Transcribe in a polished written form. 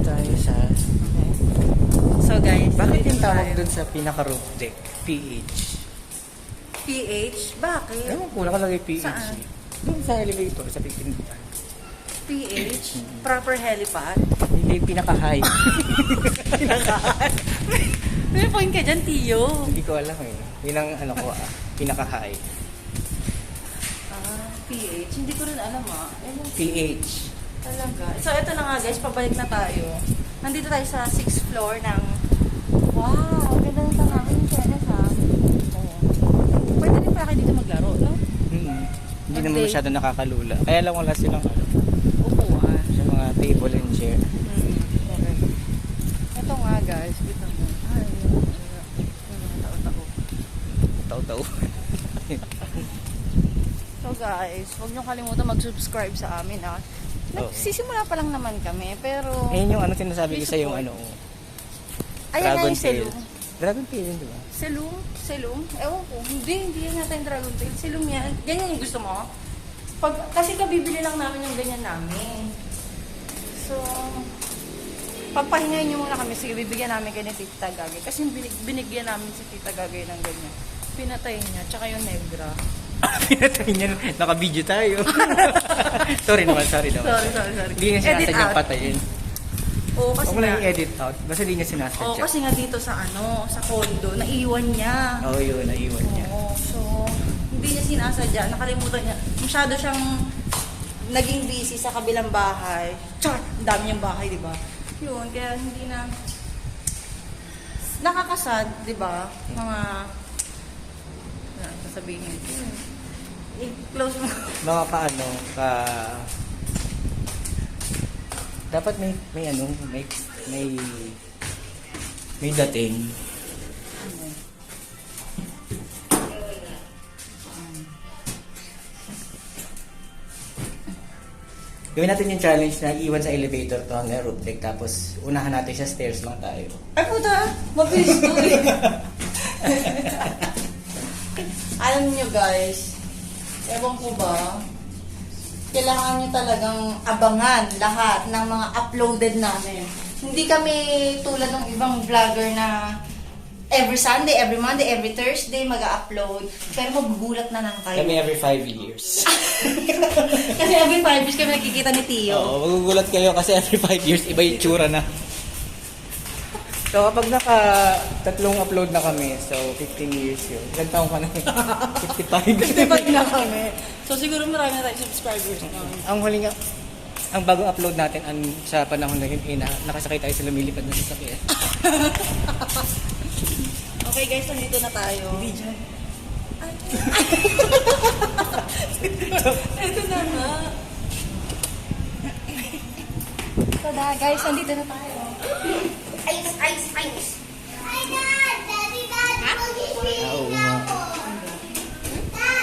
tayo sa... Okay. So guys, Bakit dito yung tawag tayo. dun sa pinaka-roof deck? PH. PH? Bakit? Ewan ko, nakalagay PH. Saan? Doon sa elevator, sa pipindutan. PH? Proper helipad? Hindi, pinaka-high. Pinaka-high. May point ka dyan, Tiyo. Hindi ko alam eh. Yun ang ano ko pinaka-high. PH? Hindi ko rin alam Ewan PH. talaga. So ito na nga guys, pabalik na tayo. Nandito tayo sa 6th floor ng... Wow! Ganda ng tangahin yung tennis Pwede rin pala kayo dito maglaro, no? Hindi naman masyado nakakalula. Kaya lang wala silang Upuan. sa mga table and chair. Okay. Ito nga guys, dito mo. Ay, tao-tao. Tao-tao. So guys, huwag niyo kalimutan mag-subscribe sa amin Nagsisimula pa lang naman kami, pero... Ngayon yung ano sinasabi ko sa yung ano. Ayan nga Dragon yung tail. Selum. Dragon tail yun, di ba? Selum? Ewan ko. Hindi yan natin yung Dragon Tail. Selum yan. Ganyan yung gusto mo? Kasi kabibili lang namin yung ganyan namin. So, pagpahingayin nyo muna kami. Sige, bibigyan namin kayo ni Tita Gagay. Kasi binigyan namin si Tita Gagay ng ganyan. Pinatay niya, tsaka yung Negra. Pinatay niya. Naka-video tayo. sorry naman. Sorry. Hindi niya sinasadyang patayin. Oo, kasi Huwag mo lang i-edit out. Basta hindi niya sinasadya. Oo, kasi nga dito sa sa condo, naiwan niya. Oo, yun. Naiwan niya. Oo, so, hindi niya sinasadya. Nakalimutan niya. Masyado siyang naging busy sa kabilang bahay. Char! Ang dami niyang bahay, di ba? Yun, kaya hindi na... Nakakasad, di ba? Mga... Sasabihin niyo. I-close mo. Mga paano, dapat may ano, may dating. Gawin natin yung challenge na iwan sa elevator to hanggang roof deck, tapos unahan natin siya, stairs lang tayo. Ay puta! Mabilis to eh! Alam niyo guys, ewan ko ba, kailangan nyo talagang abangan lahat ng mga uploaded namin. Hindi kami tulad ng ibang vlogger na every Sunday, every Monday, every Thursday mag-upload. Pero magugulat na lang kayo. Kami every 5 years. Kasi every 5 years kami nakikita ni Tio. Oo, magugulat kayo kasi every 5 years iba yung tsura na. So kapag tatlong upload na kami, so 15 years yun. Ilan taong ka na? 55. 55 na kami. So siguro marami na tayong subscribers. Ang huling, ang bagong upload natin sa panahon na yun, nakasakay tayo sa lumilipad na sasakyan. Okay guys, nandito na tayo. Hindi dyan. Ito na nga. So guys, nandito na tayo.